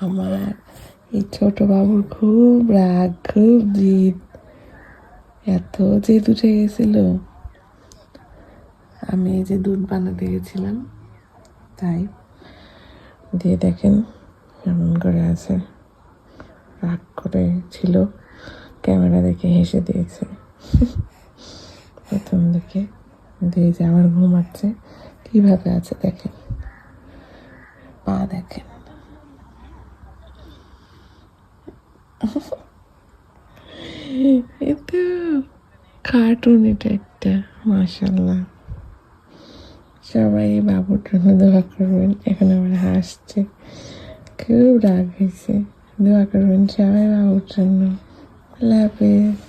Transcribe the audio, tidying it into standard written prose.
আমার এই ছোট বাবুর খুব রাগ, খুব জিদ, এত জেদ উঠে গেছিল। আমি এই যে দুধ বানাতে গেছিলাম, তাই দিয়ে দেখেন এমন করে আছে, রাগ করে ছিল, ক্যামেরা দেখে হেসে দিয়েছে প্রথম দিকে। দিয়ে যে আমার ঘুমাচ্ছে, কিভাবে আছে দেখেন, পা দেখেন। এতো কার্টুন এটা একটা, মাশাল্লাহ। সবাই বাবুর জন্য দোয়া করবেন। এখন আমার হাসছে, খুব রাগ হয়েছে। দোয়া করবেন সবাই বাবুর জন্য। আল্লাহ হাফেজ।